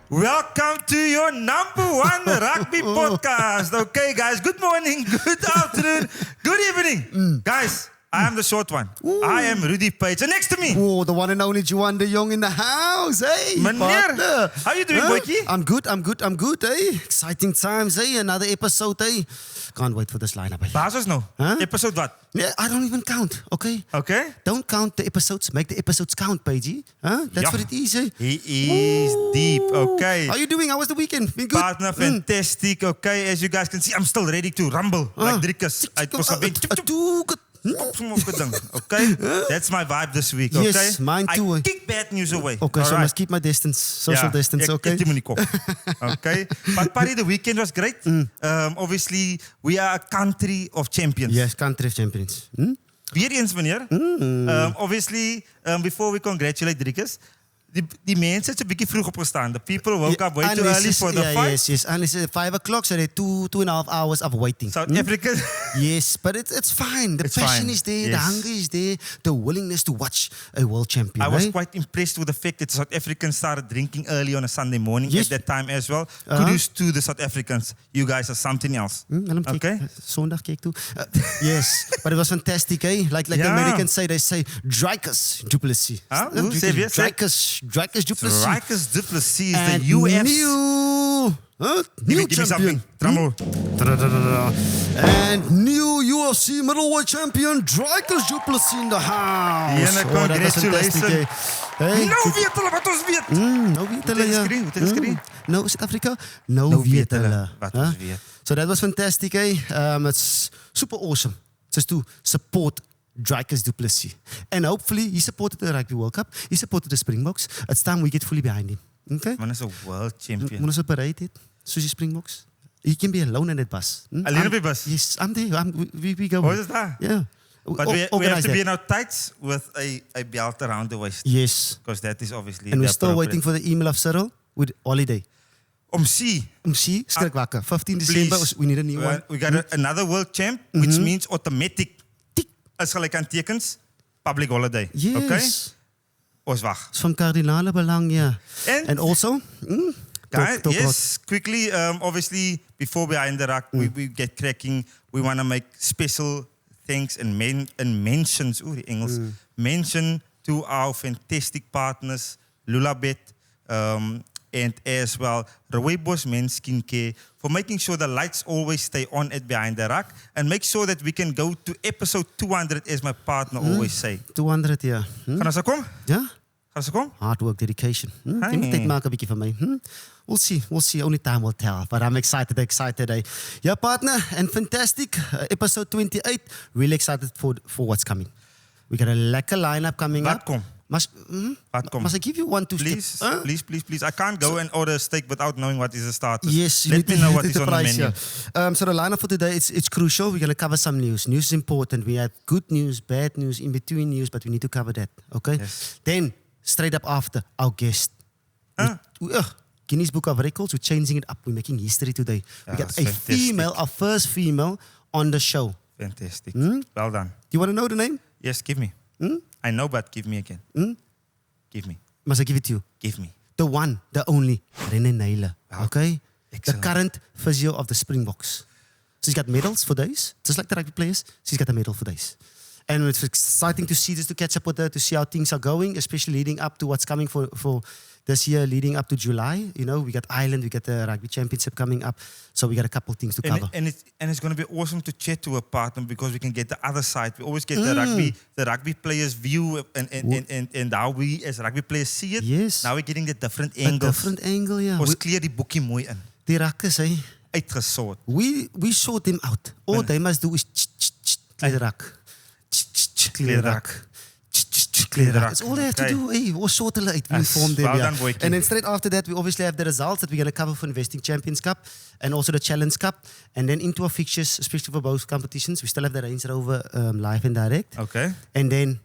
Welcome to your number one rugby podcast. Okay, guys, good morning, good afternoon, good evening. Guys, I am the short one. Ooh. I am Rudy Page. And next to me, Oh, the one and only Juan de Jong in the house, hey? Meneer, partner. how you doing, boykie? I'm good, hey? Exciting times, hey? Another episode, hey? Can't wait for this lineup, hey? Basis nou. Huh? Episode wat? Yeah, I don't even count, okay? Okay. Don't count the episodes, make the episodes count, Pagey. Huh? That's Ja. what it is, hey? He is deep, okay. How you doing? How was the weekend? Been good? Partner, fantastic, okay. As you guys can see, I'm still ready to rumble like Drikkers. Uit Mosabek. Okay, that's my vibe this week. Okay, Yes, mine too. I kick bad news away. Okay, so I Alright. must keep my distance, social distance, okay? Okay, but Party, the weekend was great. Obviously, we are a country of champions. Yes, country of champions. Weer eens, meneer. Obviously, before we congratulate Drikkers, die mensen zijn een beetje vroeg opgestaan. The people woke up way too early for the fight. Yes. And it's 5 o'clock, so they're 2.5 hours of waiting. South Africa. Yes, but it's fine. The It's passion fine. is there, the Yes. hunger is there, the willingness to watch a world champion. I was right? quite impressed with the fact that South Africans started drinking early on a Sunday morning Yes. at that time as well. Kudos to the South Africans. You guys are something else. Okay. Zondag cake too. Yes, but it was fantastic, eh? Like the Yeah. Americans say, they say Drykers Duplessis. Huh? Who? Say weer, say. Drykers Duplessis. Rikers Duplessis is And the UF's. New Give me champion. something. Drum roll. And new UFC middleweight champion Drykers Duplessis in the house. Yeah, that was congratulations. fantastic, eh? Hey, Nou weet hulle wat ons weet. no weet hulle, ja. Hoe het geskree? No South Africa, no Nou weet weet hulle hulle. wat Huh? ons weet. So that was fantastic, eh? It's super awesome just to support Drykers Duplessis. And hopefully he supported the Rugby World Cup. He supported the Springboks. It's time we get fully behind him. Okay? Man is a world champion. Moet ons op bereid het, soos die Springboks. You can be alone in that bus. Alleen op die bus? Yes, I'm there. We go. Hoe is dat? Yeah. But we have Organize to be that. in our tights with a belt around the waist. Yes. Because that is obviously And we're the still appropriate. waiting for the email of Cyril with holiday. See, Skrik wakker. 15 December, please. we need a new one. We got another world champ, which means automatic. As gelijk aan tekens, public holiday. Yes. Okay? Ons wacht. It's van kardinale belang, yeah. And also, guys, talk yes, quickly, obviously, before Behind the Ruck, we get cracking, we want to make special thanks and mentions, die Engels, mention to our fantastic partners, Lulabet, and as well, Rooibos Man Skincare, for making sure the lights always stay on at Behind the Ruck, and make sure that we can go to episode 200, as my partner always say. 200, ja. Gaan ons kom? Ja? Gaan ons kom? Hard work, dedication. Hey. Je moet tijd maken, een beetje van mij. We'll see. Only time will tell. But I'm excited. Eh? Yeah, partner. And fantastic. Episode 28. Really excited for what's coming. We got a lekker lineup coming Wat up. kom? Wat kom? Must I give you 1, 2 Please, steps? Huh? please. I can't go and order a steak without knowing what is the starter. Yes, you Let need me know to- what the is on the price, menu. yeah. So the lineup for today, it's crucial. We're going to cover some news. News is important. We have good news, bad news, in between news, but we need to cover that. Okay? Yes. Then, straight up after, our guest. Guinness Book of Records, we're changing it up. We're making history today. We Yeah, got that's a fantastic. female, our first female on the show. Fantastic. Well done. Do you want to know the name? Yes, give me. I know, but give me again. Give me. Must I give it to you? Give me. The one, the only, Rene Naylor. Wow. Okay? Excellent. The current physio of the Springboks. She's got medals for days, just like the rugby players. She's got a medal for days. And it's exciting to see this, to catch up with her, to see how things are going, especially leading up to what's coming for this year, leading up to July. You know, we got Ireland, we got the Rugby Championship coming up. So we got a couple of things to cover. And it's going to be awesome to chat to a partner because we can get the other side. We always get the rugby players' view and how we as rugby players see it. Yes. Now we're getting the different A angles. different angle, yeah. Ons kleer die boekie mooi in. Die Ruckers, eh? Uitgesort. We sort them out. All they must do is clear the ruck. Clear the ruck. Clear the ruck. That's all they have to do. Hey, we'll sort hulle uit. We inform them. Well Yeah. done, boykie. And then straight after that, we obviously have the results that we're going to cover for Investing Champions Cup and also the Challenge Cup. And then into our fixtures, especially for both competitions. We still have the Range Rover live and direct. Okay. And then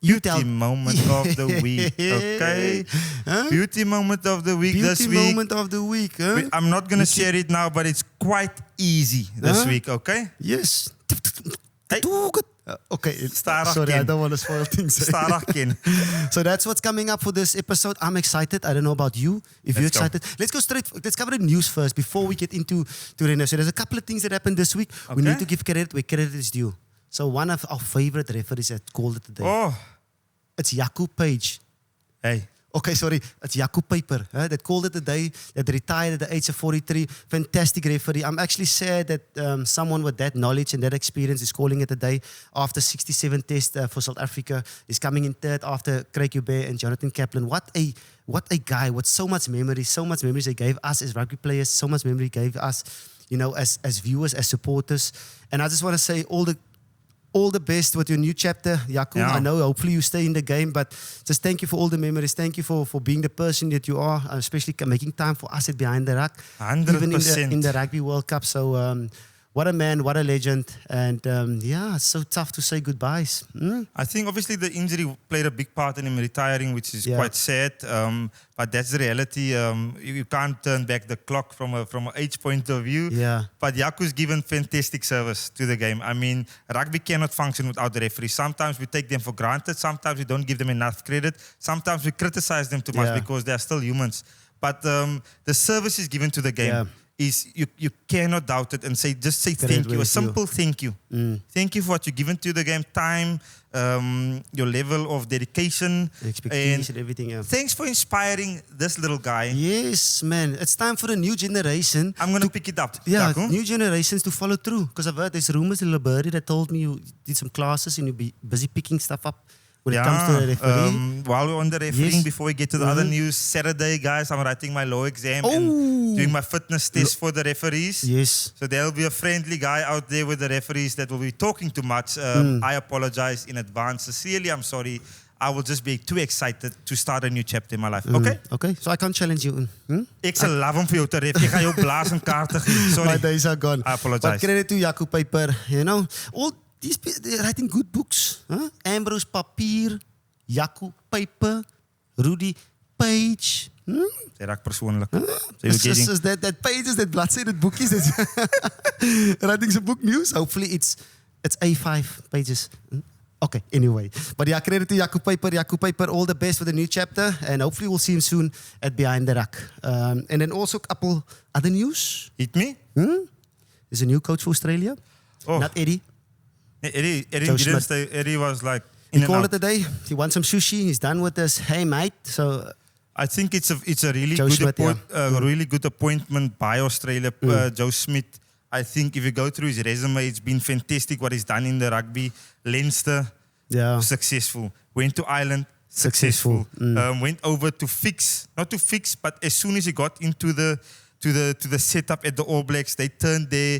you Beauty tell... moment of the week. Okay. Huh? Beauty moment of the week this Beauty week. moment of the week. Huh? I'm not going to share it now, but it's quite easy this Huh? week, okay? Yes. Hey. Okay, Stadig sorry, I ken. don't want to spoil things. Stadig ken. So that's what's coming up for this episode. I'm excited. I don't know about you. If you're Let's go. excited, let's go straight. Let's cover the news first before we get into Rene. So there's a couple of things that happened this week. We Okay. need to give credit where credit is due. So one of our favorite referees that called it today. Oh, It's Jaco Page. hey. Okay, sorry. It's Jaco Peyper that called it today, that retired at the age of 43. Fantastic referee. I'm actually sad that someone with that knowledge and that experience is calling it today after 67 tests for South Africa. Is coming in third after Craig Hubert and Jonathan Kaplan. What a guy with so much memories they gave us as rugby players, so much memory he gave us, as viewers, as supporters. And I just want to say all the best with your new chapter, Jaco. Yeah. I know hopefully you stay in the game, but just thank you for all the memories. Thank you for being the person that you are, especially making time for us at Behind the Ruck. 100%. Even in the Rugby World Cup. So what a man, what a legend. And it's so tough to say goodbyes. I think obviously the injury played a big part in him retiring, which is quite sad. But that's the reality. You can't turn back the clock from an age point of view. Yeah. But Jaco's given fantastic service to the game. I mean, rugby cannot function without the referees. Sometimes we take them for granted. Sometimes we don't give them enough credit. Sometimes we criticize them too much because they're still humans. But the service is given to the game. Is you cannot doubt it and say thank you. A simple thank you. Thank you for what you've given to the game, time, your level of dedication, expectation, everything. Yeah. Thanks for inspiring this little guy. Yes, man. It's time for the new generation. I'm gonna pick it up. Yeah, Jaco. new generations to follow through. Because I've heard there's rumors in Liberty that told me you did some classes and you'll be busy picking stuff up when it comes to the referee. While we're on the refereeing, before we get to the other news, Saturday, guys, I'm writing my law exam and doing my fitness test for the referees. Yes. So there'll be a friendly guy out there with the referees that will be talking too much. I apologize in advance. Sincerely, I'm sorry. I will just be too excited to start a new chapter in my life. Okay? Okay, so I can't challenge you. Ik sal love om vir jou te ref. Ek gaan jou blaas en kaarte gee. Sorry. My days are gone. I apologize. But credit to Jaco Peyper. All these people, they're writing good books. Ambrose Papier, Jaco Peyper, Rudy Page. Sy raak persoonlik. Is that pages, that bladsy, that bookies, writing some book news. Hopefully it's A5 pages. Okay, anyway. But yeah, credit to Jaco Peyper. Jaco Peyper, all the best for the new chapter. And hopefully we'll see him soon at Behind the Ruck. And then also a couple other news. Hit me? There's a new coach for Australia. Oh. Not Eddie. Eddie Joe didn't Schmidt. stay. Eddie was like He in and called out. it today. He wants some sushi. He's done with this. Hey, mate. So I think it's a really Joe good Schmidt, really good appointment by Australia. Joe Smith. I think if you go through his resume, it's been fantastic what he's done in the rugby. Leinster, successful. Went to Ireland, successful. Went over to not to fix, but as soon as he got into the setup at the All Blacks, they turned their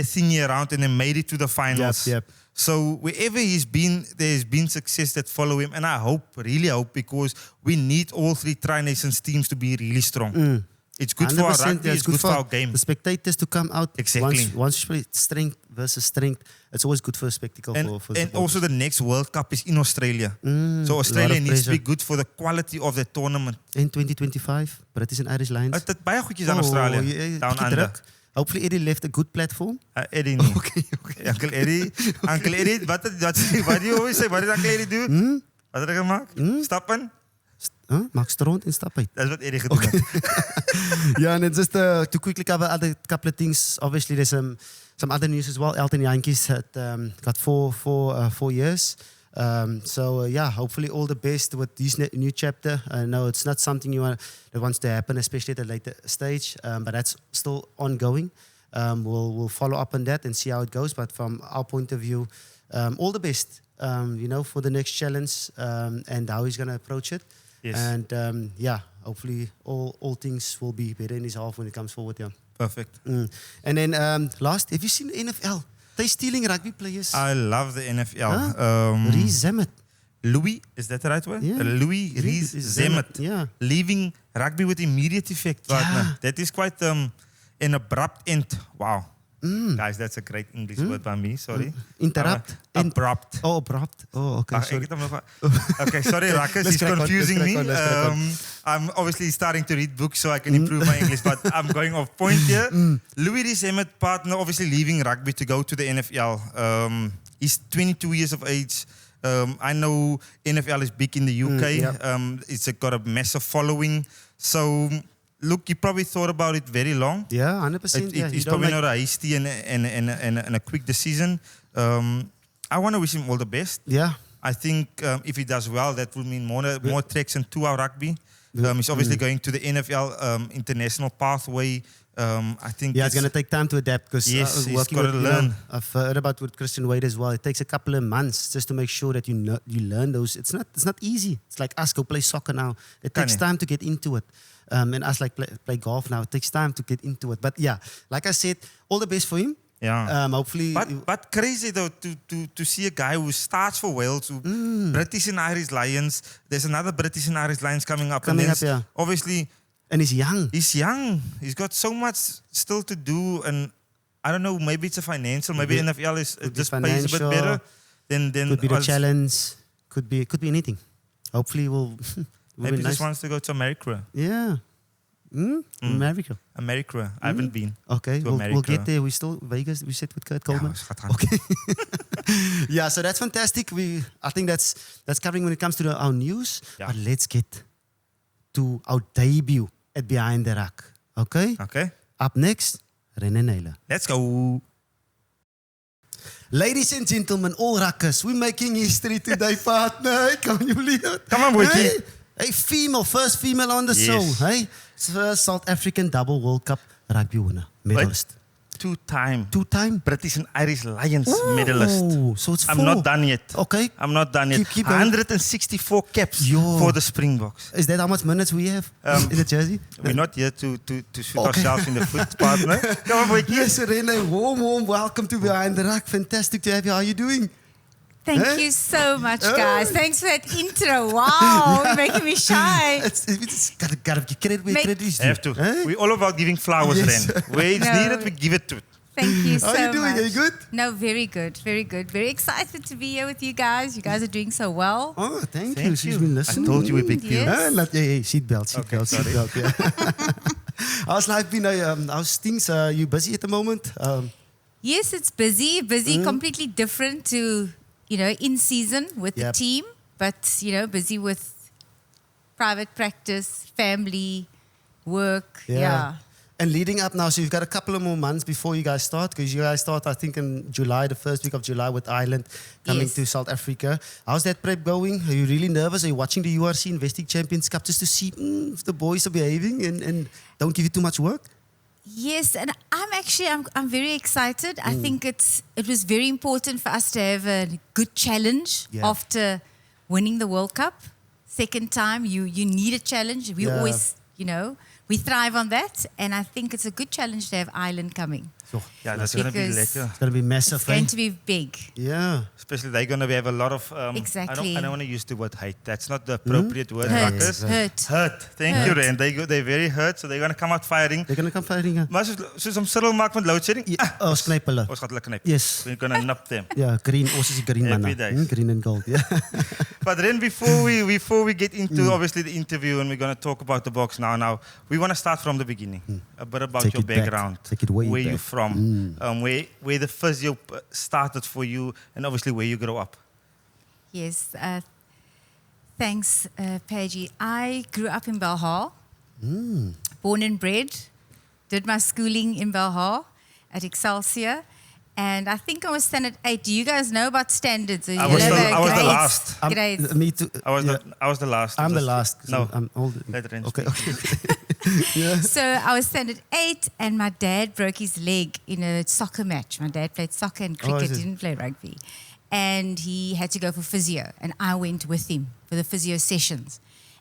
thingy around and they made it to the finals. Yep. So wherever he's been, there's been success that follow him. And I really hope, because we need all three Tri-Nations teams to be really strong. It's good for our rugby, it's good for our game. The spectators to come out. Exactly. Once you play strength versus strength, it's always good for a spectacle. And also the next World Cup is in Australia. So Australia needs to be good for the quality of the tournament. In 2025, British and Irish Lions. Dit baie goedjies aan Australië. Down under. Druk. Hopefully Eddie left a good platform. Eddie nie. Okay. Uncle Eddie, what do you always say? What did Uncle Eddie do? Wat het hy gemaak? Stappen? Maak stront en stap uit. That's what Eddie gedoen het. Yeah, and then just to quickly cover other couple of things. Obviously, there's some other news as well. Elton Yankees had got 4 years. Hopefully all the best with this new chapter. I know it's not something that wants to happen, especially at a later stage, but that's still ongoing. We'll follow up on that and see how it goes. But from our point of view, all the best, for the next challenge and how he's going to approach it. Yes. And hopefully all things will be better in his half when it comes forward. Yeah. Perfect. And then last, have you seen the NFL? They're stealing rugby players. I love the NFL. Reece Emmett. Louis, is that the right word? Yeah. Louis Reece Emmett. Yeah. Leaving rugby with immediate effect. Yeah. That is quite an abrupt end. Wow. Guys, that's a great English word by me. Sorry. Interrupt. Abrupt. Oh, abrupt. Oh, okay. Sorry. Okay, sorry, Ruckers. Let's It's crack on, confusing let's me. crack on. I'm obviously starting to read books so I can improve my English, but I'm going off point here. Louis Reece Emmett, partner, obviously leaving rugby to go to the NFL. He's 22 years of age. I know NFL is big in the UK. It's got a massive following. So, look, he probably thought about it very long. Yeah, 100%. It's probably not a hasty and a quick decision. I want to wish him all the best. Yeah. I think if he does well, that will mean more traction to our rugby. He's obviously going to the NFL international pathway. I think it's going to take time to adapt because he's working got to learn. I've heard about with Christian Wade as well. It takes a couple of months just to make sure that you learn those. It's not easy. It's like us go play soccer now. It takes time to get into it. And us like play golf now. It takes time to get into it. But yeah, like I said, all the best for him. Yeah. Hopefully. But crazy though to see a guy who starts for Wales, British and Irish Lions. There's another British and Irish Lions coming up. Yeah. Obviously. And he's young. He's young. He's got so much still to do. And I don't know, maybe it's a financial. Maybe NFL is just pays a bit better. Than could be the challenge. Could be anything. Hopefully we'll maybe he just wants to go to America. Yeah. America. I haven't been. Okay, we'll get there. We still Vegas. We sit with Kurt Coleman. Okay. Yeah, so that's fantastic. I think that's covering when it comes to our news. Yeah. But let's get to our debut at Behind the Ruck. Okay. Okay. Up next, Rene Naylor. Let's go. Ladies and gentlemen, all Ruckers, we're making history today, partner. Can you believe it? Come on, boykie. Hey, first female on the show. Hey, first South African double World Cup rugby winner, medalist. Two-time British and Irish Lions medalist. So it's 4. I'm not done yet. Okay. I'm not done yet. Keep 164 caps for the Springboks. Is that how much minutes we have in the jersey? We're not here to shoot ourselves in the foot, partner. Come on, boy. Yes, Rene, warm welcome to Behind the Ruck. Fantastic to have you. How are you doing? Thank you so much, guys. Thanks for that intro. Wow, you're making me shy. It's gotta give credit where credit is due. Have to. We're all about giving flowers, Ren. Where it's needed, we give it to it. Thank you so much. How are you doing? Are you good? No, very good, very good. Very excited to be here with you guys. You guys are doing so well. Oh, thank you. She's been listening. I told you we're big deal. Yes. Seatbelt. Yeah. How's life been? How's things? You busy at the moment? Yes, it's busy. Completely different to, in season with the team. But, busy with private practice, family, work. Yeah. And leading up now, so you've got a couple of more months before you guys start, because you guys start, I think, in July, the first week of July with Ireland coming to South Africa. How's that prep going? Are you really nervous? Are you watching the URC Investing Champions Cup just to see if the boys are behaving and don't give you too much work? Yes, and I'm very excited. I think it was very important for us to have a good challenge after winning the World Cup. Second time, you need a challenge. We always, we thrive on that, and I think it's a good challenge to have Ireland coming. Yeah, that's going to be lekker. It's going to be massive. It's going to be big. Yeah. Especially they're going to have a lot of... exactly. I don't want to use the word hate. That's not the appropriate word. Hurt. Thank you, Ren. They're very hurt, so they're going to come out firing. They're going to come firing, yeah. Maar soos om Cyril maak met load shedding. Ons knyp hulle. Ons gaan hulle knyp. Yes. We're going to nip them. Yeah, green. Ons is die green man. Green and gold, yeah. But then before we get into obviously the interview, and we're going to talk about the box now we want to start from the beginning. A bit about your background. Take it way where back. you're from. Where the physio started for you, and obviously where you grew up. Yes, thanks, Paige. I grew up in Belhar, born and bred, did my schooling in Belhar at Excelsior, and I think I was standard 8. Do you guys know about standards? I was the last. Grades. Me too. I was the last. I'm the last. No, I'm older. Okay. Yeah. So I was standard 8, and my dad broke his leg in a soccer match. My dad played soccer and cricket, didn't play rugby. And he had to go for physio, and I went with him for the physio sessions.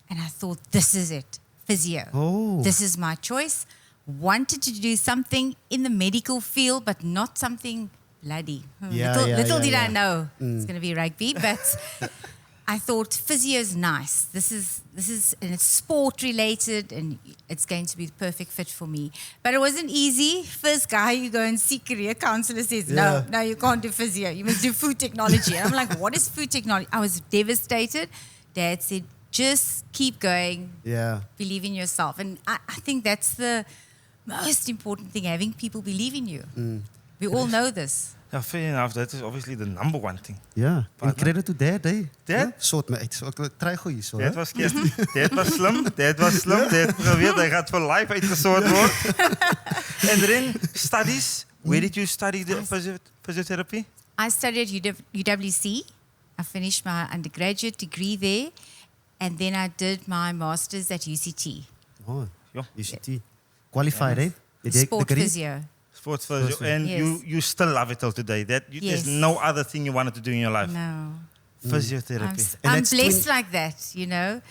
And I thought, this is it, physio. Oh. This is my choice. Wanted to do something in the medical field, but not something bloody. Little did I know it's going to be rugby, but I thought physio is nice. This is and it's sport related, and it's going to be the perfect fit for me. But it wasn't easy. First guy you go and see career counselor says, no, you can't do physio. You must do food technology. And I'm like, what is food technology? I was devastated. Dad said, just keep going. Yeah. Believe in yourself. And I think that's the most important thing, having people believe in you. We all know this. Yeah, fair enough. That is obviously the number one thing. Ja, en credit to Dad, hè. Dad? Soort me uit. So, ek try goeie so, Dat hè. was kerst. Dat was slim. Dat was slim. Dat probeert. Hij gaat voor life uitgesoord worden. En then studies. Where did you study the physiotherapy? I studied at UWC. I finished my undergraduate degree there. And then I did my master's at UCT. Oh, Ja. UCT. Qualified, hè. Sport physio. Sports physio. And Yes. you still love it till today. Yes. There's no other thing you wanted to do in your life. No. Physiotherapy. And I'm that's blessed like that, you know.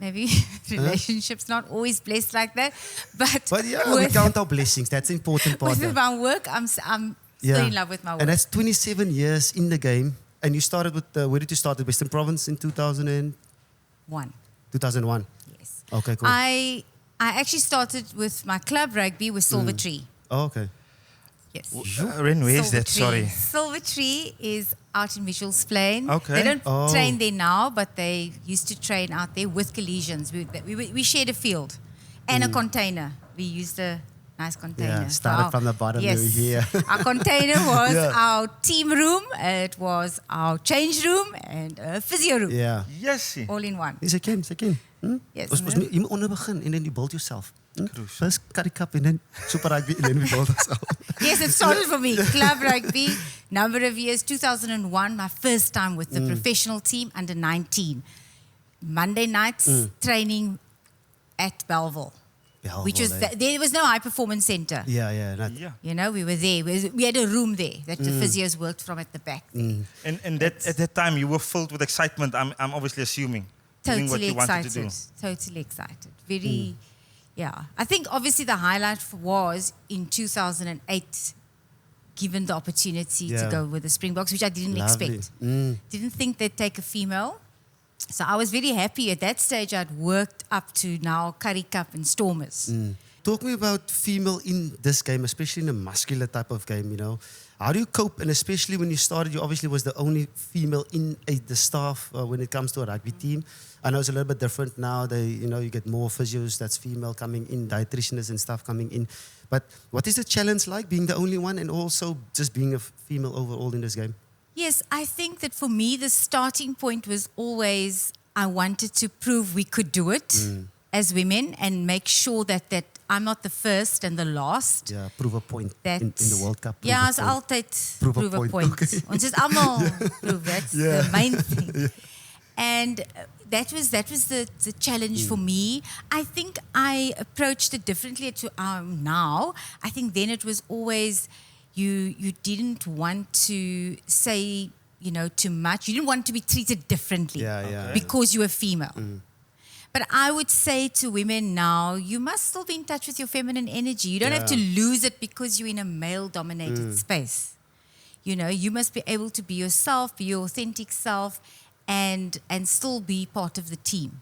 Maybe relationships not always blessed like that, but yeah, we count our blessings. That's the important part. with my work, I'm still in love with my work. And that's 27 years in the game. And you started with, where did you start? At Western Province in 2001? 2001. Yes. Okay, cool. I actually started with my club rugby with Silver Tree. Oh, okay. Yes. Ren, where is Silver that? Tree. Sorry. Silver Tree is out in Mitchell's Plain. Okay. They don't train there now, but they used to train out there with collegians. We shared a field and a container. We used a nice container. Yeah, started from the bottom yes. over here. Our container was our team room, it was our change room, and a physio room. Yeah. Yes. All in one. Yes, I can. Yes. You moet onder begin and then you build yourself. First Curry Cup and then Super Rugby and then we build ourselves. Yes, it started for me. Club rugby, number of years, 2001, my first time with the professional team under 19. Monday nights training at Belleville. Which was there was no high performance center. Yeah. You know, we were there. We had a room there that the physios worked from at the back. And that at that time you were filled with excitement. I'm obviously assuming. Doing what Totally you wanted excited. to do. Totally excited. Very, yeah. I think obviously the highlight was in 2008, given the opportunity to go with the Springboks, which I didn't expect. Didn't think they'd take a female. So I was very happy at that stage. I'd worked up to now Curry Cup and Stormers. Talk me about female in this game, especially in a muscular type of game, you know. How do you cope? And especially when you started, you obviously was the only female in the staff when it comes to a rugby team. I know it's a little bit different now. You get more physios that's female coming in, dietitians and stuff coming in. But what is the challenge like being the only one and also just being a female overall in this game? Yes, I think that for me, the starting point was always I wanted to prove we could do it as women and make sure that I'm not the first and the last. Yeah, prove a point in the World Cup. Ja, is altyd prove a point. Okay. Ons is almal prove. That's the main thing. And that was the challenge for me. I think I approached it differently to now. I think then it was always you didn't want to say, too much. You didn't want to be treated differently because you were female. But I would say to women now, you must still be in touch with your feminine energy. You don't have to lose it because you're in a male-dominated space. You must be able to be yourself, be your authentic self, and still be part of the team.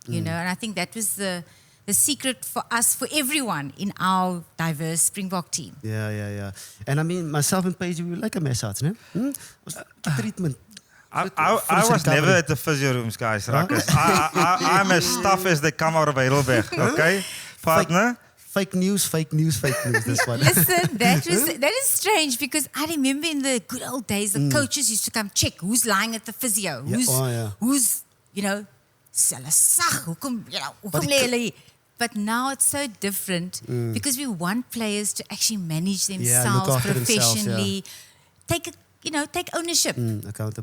And I think that was the secret for us, for everyone in our diverse Springbok team. Yeah. And I mean, myself and Paige, we were like a massage, no? Treatment. I was never at the physio rooms, guys. Ruckers. I'm as tough as they come out of Heidelberg. Okay, partner. Fake news. This one. Listen, that is strange because I remember in the good old days, the coaches used to come check who's lying at the physio, who's But now it's so different because we want players to actually manage themselves professionally, take ownership,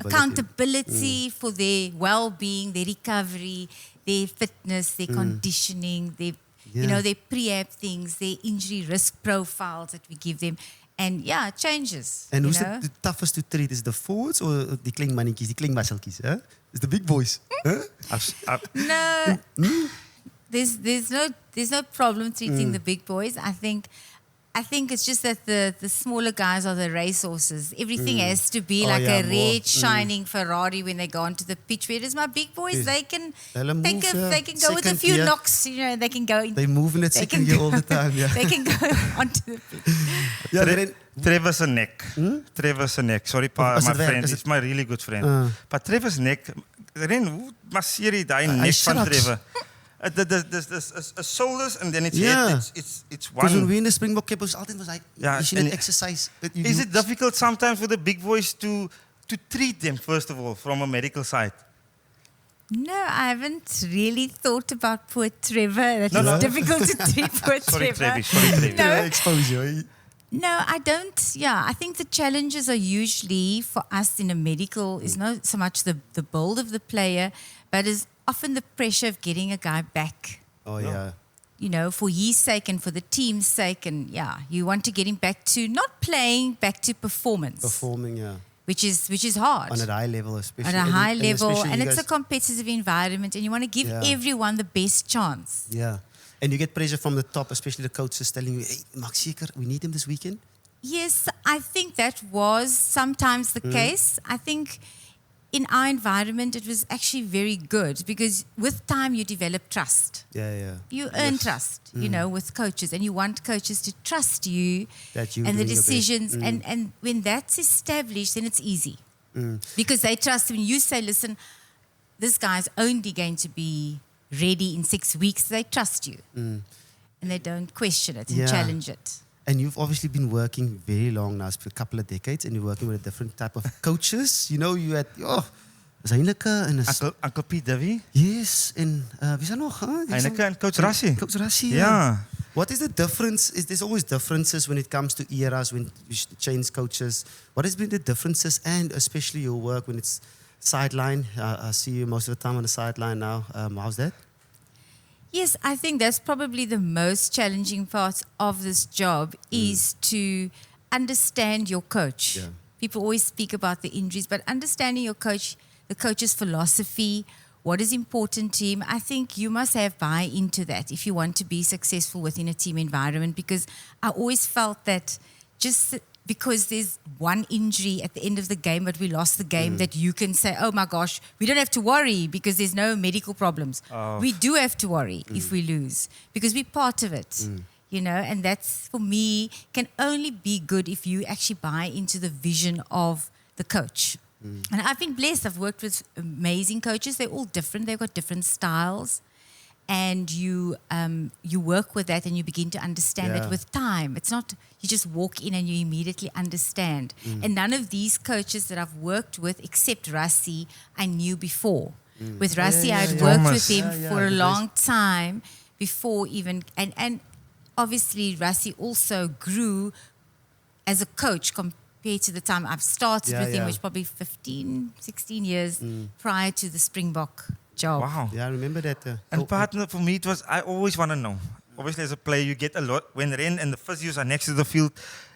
accountability for their well-being, their recovery, their fitness, their conditioning, their pre-app things, their injury risk profiles that we give them. And it changes. And who's the toughest to treat? Is the forwards or the klein mannetjies, die klein musseltjies? Huh? Is the big boys? Huh? No, there's no problem treating the big boys. I think it's just that the smaller guys are the racehorses. Everything has to be like a red shining Ferrari when they go onto the pitch. Whereas my big boys, they can go with a few knocks. They can go. They move in that second gear all the time. Yeah. They can go onto the pitch. Trevor's neck. Trevor's neck. Sorry, my friend. It's my really good friend. But Trevor's neck. Ren, hoe masseer jy daai nek van Trevor? the shoulders and then it's Yeah. head. It's Because when one. we in the Springbok camp, it was altijd like, Yeah, you should and exercise. But you Is do- it difficult sometimes for the big boys to treat them, first of all, from a medical side? No, I haven't really thought about poor Trevor. It's No. difficult to treat poor Sorry, Trevor. Trevi. Sorry, Trevi. No. Exposure. No, I don't. Yeah, I think the challenges are usually for us in a medical is not so much the build of the player, but is often the pressure of getting a guy back. Oh, yeah. You know, for his sake and for the team's sake, and yeah, you want to get him back to not playing, back to performance, Performing, yeah. which is hard. On a high level, especially. At a high level, especially and you it's a guys- competitive environment, and you want to give Yeah. everyone the best chance. Yeah. And you get pressure from the top, especially the coaches telling you, hey, Max Seeker, we need him this weekend. Yes, I think that was sometimes the case. I think in our environment, it was actually very good because with time you develop trust. Yeah. You earn trust, you know, with coaches, and you want coaches to trust you That you and the doing your best. decisions. And when that's established, then it's easy because they trust when you say, listen, this guy's only going to be ready in 6 weeks. They trust you and they don't question it and Yeah. challenge it. And you've obviously been working very long now, for a couple of decades, and you're working with a different type of coaches. You know, you had, Heineke and Uncle Pete Davy, yes, en wie is er nog? Huh? Heineke and Coach Rassie. Coach Rassie. Yeah. What is the difference? There's always differences when it comes to eras, when you change coaches. What has been the differences, and especially your work when it's sideline? I see you most of the time on the sideline now. How's that? Yes, I think that's probably the most challenging part of this job is to understand your coach. Yeah. People always speak about the injuries, but understanding your coach, the coach's philosophy, what is important to him, I think you must have buy-in to that if you want to be successful within a team environment, because I always felt that just because there's one injury at the end of the game, but we lost the game, that you can say, oh my gosh, we don't have to worry because there's no medical problems. We do have to worry if we lose because we're part of it, you know, and that's, for me, can only be good if you actually buy into the vision of the coach. And I've been blessed. I've worked with amazing coaches. They're all different. They've got different styles. And you work with that and you begin to understand it with time. It's not you just walk in and you immediately understand. And none of these coaches that I've worked with, except Rassie, I knew before. With Rassie, I'd worked with him for a long time before even, and obviously Rassie also grew as a coach compared to the time I've started with him, which probably 15, 16 years prior to the Springbok job. Wow. Yeah, I remember that. And partner, for me, it was, I always want to know. Obviously, as a player, you get a lot. When Ren and the physios are next to the field,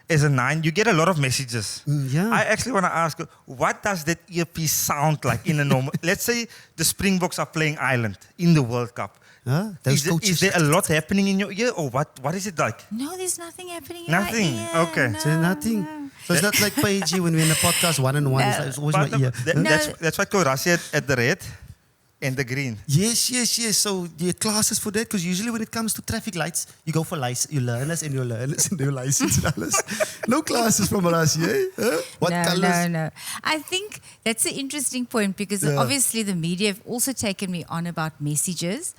as a 9, you get a lot of messages. Yeah. I actually want to ask, what does that earpiece sound like in a normal... Let's say the Springboks are playing Ireland in the World Cup. Huh? Those coaches. Is there a lot happening in your ear, or what is it like? No, there's nothing happening in Nothing? my ear. Okay. No, So nothing. no. So it's not like Paige when we're in the podcast 1-on-1. No. It's always But my ear. that's what Coach Rassie had at the red and the green. Yes. So the classes for that, because usually when it comes to traffic lights, you go for license, you learners and your learners and your license and alles. No classes from Rassie, eh? Huh? What colors? No. I think that's an interesting point because obviously the media have also taken me on about messages.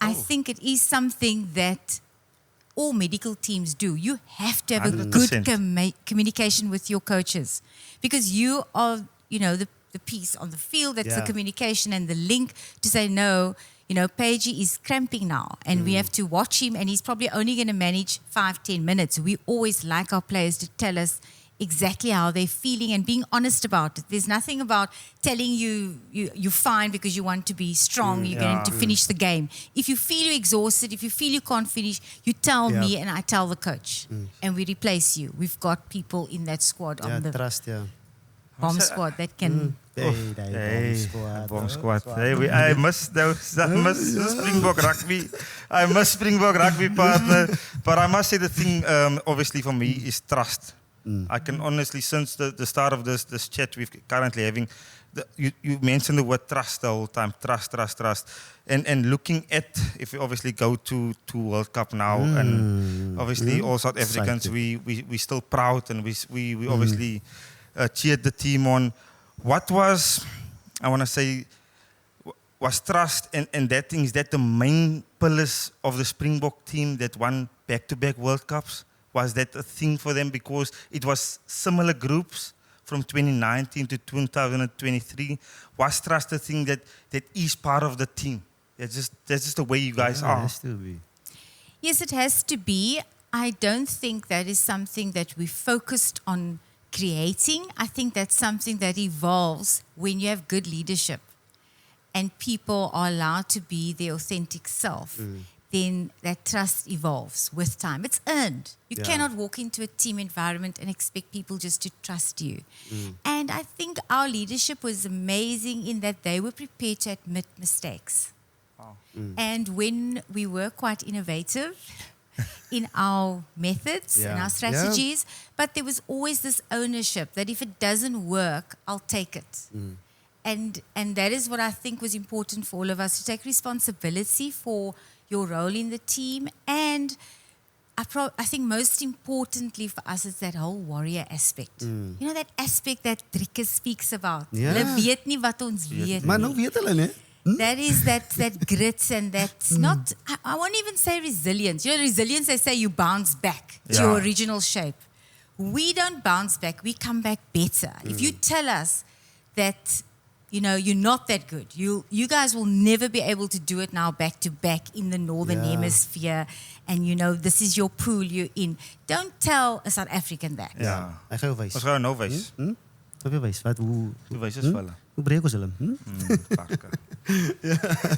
I think it is something that all medical teams do. You have to have a 100%. good communication with your coaches because you are, you know, the piece on the field, that's the communication and the link to say, no, you know, Paige is cramping now and we have to watch him and he's probably only going to manage 5-10 minutes. We always like our players to tell us exactly how they're feeling and being honest about it. There's nothing about telling you're fine because you want to be strong, you're going to finish the game. If you feel you're exhausted, if you feel you can't finish, you tell me and I tell the coach and we replace you. We've got people in that squad on the Trust, bomb squad that can... Bomb squad. Hey, I miss those. I miss Springbok rugby. I miss Springbok rugby, partner. But I must say the thing, obviously for me, is trust. I can honestly, since the start of this chat we're currently having, you mentioned the word trust the whole time. Trust. And looking at, if we obviously go to World Cup now, and obviously all South Africans, we still proud, and we obviously cheered the team on. What was, I want to say, was trust, and that thing is that the main pillars of the Springbok team that won back-to-back World Cups. Was that a thing for them because it was similar groups from 2019 to 2023? Was trust a thing that is part of the team? That's just the way you guys are. It has to be. Yes, it has to be. I don't think that is something that we focused on creating. I think that's something that evolves when you have good leadership and people are allowed to be their authentic self. Then that trust evolves with time. It's earned. You cannot walk into a team environment and expect people just to trust you. And I think our leadership was amazing in that they were prepared to admit mistakes. Wow. And when we were quite innovative in our methods and our strategies, but there was always this ownership that if it doesn't work, I'll take it. And that is what I think was important for all of us, to take responsibility for your role in the team. And I think most importantly for us is that whole warrior aspect. You know, that aspect that Driekke speaks about. Hulle weet nie wat ons weet Maar nou nie. weet hulle, né? That is that grit and that's not, I won't even say resilience. You know, resilience, they say you bounce back to your original shape. We don't bounce back, we come back better. If you tell us that, you know, you're not that good, you guys will never be able to do it now back to back in the Northern Hemisphere, and you know, this is your pool you're in. Don't tell a South African that. Ja. Ek gaan jou wys. Ons gaan nou wys. Ek wil wys wat hoe Toe wys ons vir hulle. hoe breek ons hulle? Parke.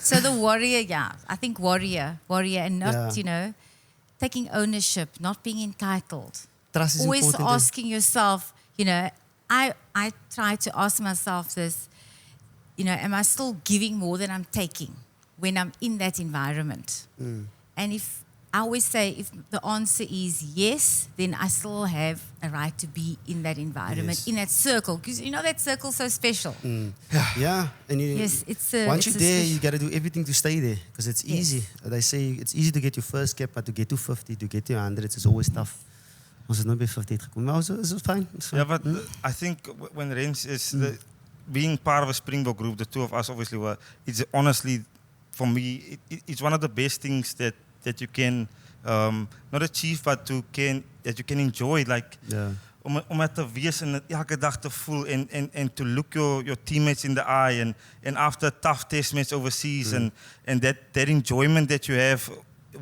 So the warrior, I think warrior and not, you know, taking ownership, not being entitled. Trust is Always important. asking yourself, you know, I try to ask myself this, you know, am I still giving more than I'm taking when I'm in that environment? And if I always say, if the answer is yes, then I still have a right to be in that environment, in that circle, because you know that circle's so special. Yeah, and you, Yes, it's once it's you're there, special- you got to do everything to stay there because it's easy. They say it's easy to get your first cap, but to get to 50, to get to 100, it's always tough. Ons het nooit by 50 uitgekom. Maar it's fine. It's fine. Yeah, but I think when Rens is being part of a Springbok group, the two of us obviously were. It's honestly, for me, it's one of the best things that you can not achieve, but that you can enjoy. Like om het te wees en het elke dag te voel and to look your teammates in the eye and after a tough test match overseas and that enjoyment that you have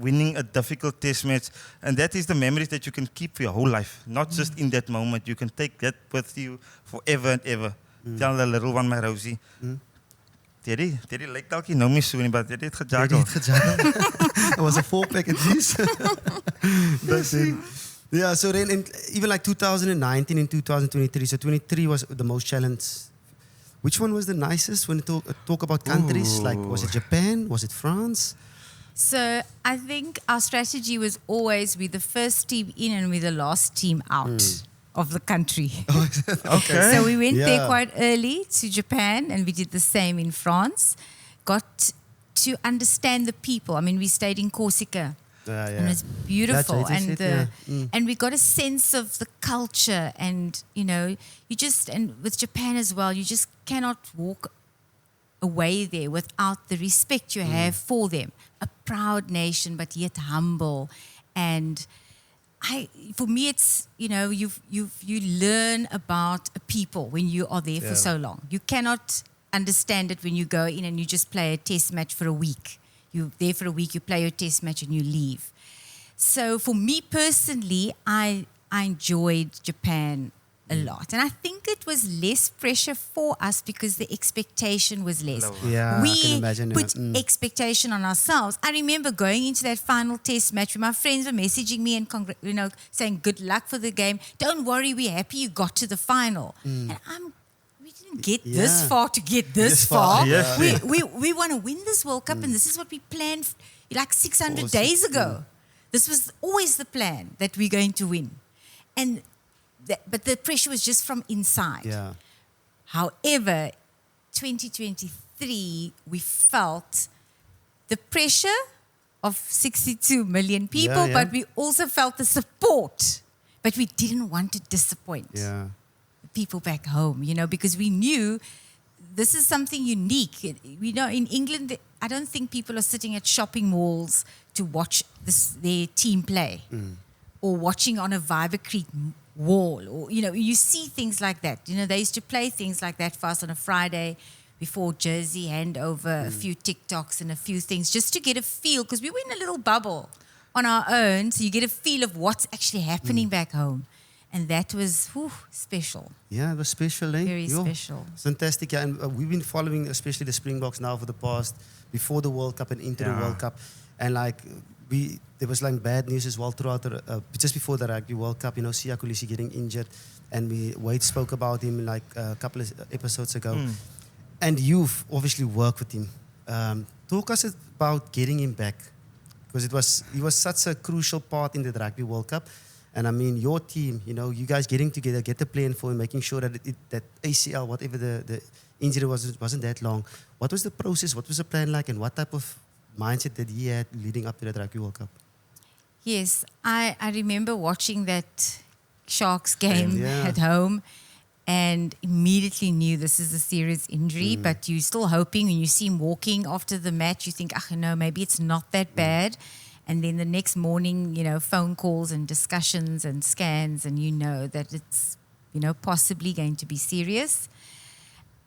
winning a difficult test match, and that is the memories that you can keep for your whole life, not just in that moment. You can take that with you forever and ever. Tell the little one, my Rosie. Teddy like dalk nie nou meer so nie, but Teddy het gejackal. It was a 4-pack at least. That's it. Yeah, so then even like 2019 and 2023. So 23 was the most challenged. Which one was the nicest when you talk about countries? Like, was it Japan? Was it France? So I think our strategy was always we're the first team in and we're the last team out of the country. Okay. So we went there quite early to Japan and we did the same in France. Got to understand the people. I mean, we stayed in Corsica. And it's beautiful. And we got a sense of the culture and, you know, and with Japan as well, you just cannot walk away there without the respect you have for them. A proud nation, but yet humble. And for me, it's, you know, you learn about a people when you are there for so long. You cannot understand it when you go in and you just play a test match for a week. You're there for a week, you play your test match and you leave. So for me personally, I enjoyed Japan a lot. And I think it was less pressure for us because the expectation was less. Yeah, we I can imagine. put expectation on ourselves. I remember going into that final test match where my friends were messaging me and saying good luck for the game. Don't worry, we're happy you got to the final. And we didn't get this far to get this far. Yes. We want to win this World Cup and this is what we planned like 600 days ago. This was always the plan that we're going to win. But the pressure was just from inside. Yeah. However, 2023, we felt the pressure of 62 million people, but we also felt the support. But we didn't want to disappoint people back home, you know, because we knew this is something unique. You know, in England, I don't think people are sitting at shopping malls to watch their team play or watching on a Vibercrete wall. Or, you know, you see things like that. You know, they used to play things like that for us on a Friday before jersey handover, a few TikToks and a few things just to get a feel, because we were in a little bubble on our own, so you get a feel of what's actually happening back home. And that was special. Yeah, it was special, eh? Very special. Fantastic. Yeah, and we've been following especially the Springboks now for the past, before the World Cup and into the World Cup. And like, there was like bad news as well throughout just before the Rugby World Cup, you know, Siya getting injured. And Wade spoke about him like a couple of episodes ago. And you've obviously worked with him. Talk us about getting him back. Because he was such a crucial part in the Rugby World Cup. And I mean, your team, you know, you guys getting together, get the plan for him, making sure that that ACL, whatever the injury wasn't that long. What was the process? What was the plan like? And what type of mindset did he had leading up to the Rugby World Cup? Yes, I remember watching that Sharks game at home and immediately knew this is a serious injury, but you're still hoping when you see him walking after the match, you think, no, maybe it's not that bad. And then the next morning, you know, phone calls and discussions and scans, and you know that it's, you know, possibly going to be serious.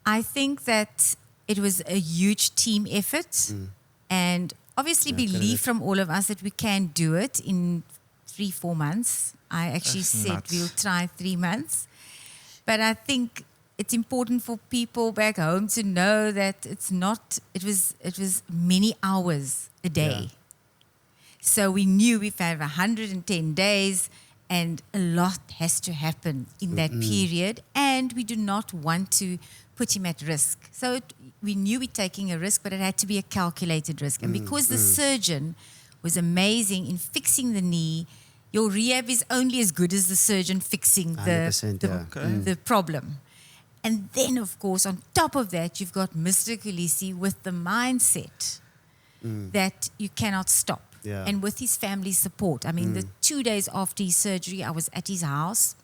I think that it was a huge team effort and obviously belief from all of us that we can do it in 3-4 months. I actually said we'll try 3 months. But I think it's important for people back home to know that it was many hours a day. Yeah. So we knew we've had 110 days and a lot has to happen in that period, and we do not want to put him at risk. So we knew we're taking a risk, but it had to be a calculated risk. And because the surgeon was amazing in fixing the knee, your rehab is only as good as the surgeon fixing the problem. And then, of course, on top of that, you've got Mr. Khaleesi with the mindset that you cannot stop. Yeah. And with his family's support. I mean, the 2 days after his surgery, I was at his house,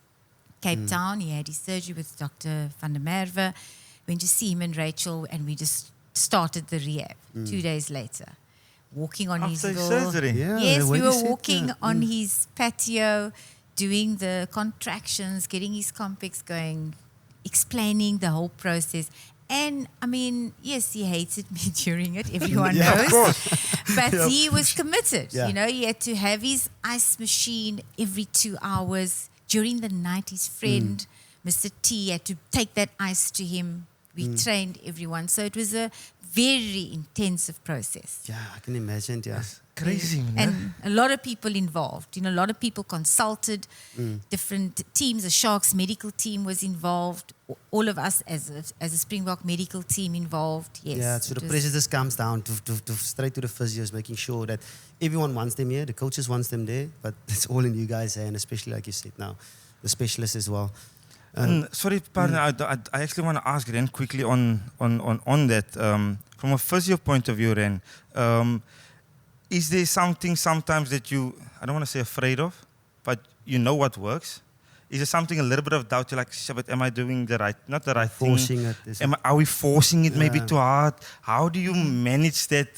Cape Town. He had his surgery with Dr. van der Merwe. Went to see him and Rachel, and we just started the rehab 2 days later. Walking on his surgery. Yeah, yes, we were walking on his patio, doing the contractions, getting his complex going, explaining the whole process. And I mean, yes, he hated me during it, everyone knows. Of course. But he was committed. You know, he had to have his ice machine every 2 hours. During the night, his friend, Mr. T, had to take that ice to him. We trained everyone. So it was a very intensive process. Yeah, I can imagine. Yeah. Crazy, man. And a lot of people involved. You know, a lot of people consulted, different teams. The Sharks medical team was involved. All of us as a Springbok medical team involved. Yes. Yeah, so the pressure just comes down to straight to the physios, making sure that everyone wants them here, the coaches wants them there, but it's all in you guys' and especially like you said now, the specialists as well. Sorry, partner, I actually want to ask Ren quickly on that. From a physio point of view, Ren, is there something sometimes that you, I don't want to say afraid of, but you know what works? Is there something, a little bit of doubt, you're like, but am I doing the right, not the right forcing thing? Are we forcing it maybe too hard? How do you manage that,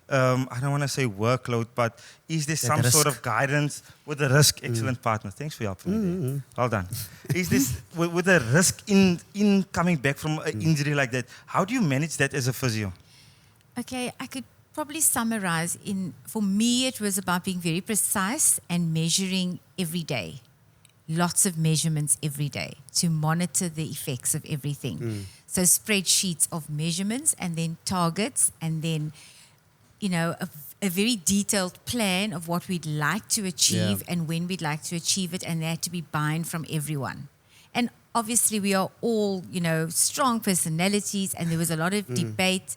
I don't want to say workload, but is there some sort of guidance with the risk? Excellent partner, thanks for helping me. Well done. Is this, with the risk in coming back from an injury like that, how do you manage that as a physio? Okay, I could probably summarize for me, it was about being very precise and measuring every day. Lots of measurements every day to monitor the effects of everything. So spreadsheets of measurements and then targets and then, you know, a very detailed plan of what we'd like to achieve and when we'd like to achieve it, and there had to be buy-in from everyone. And obviously we are all, you know, strong personalities, and there was a lot of debate.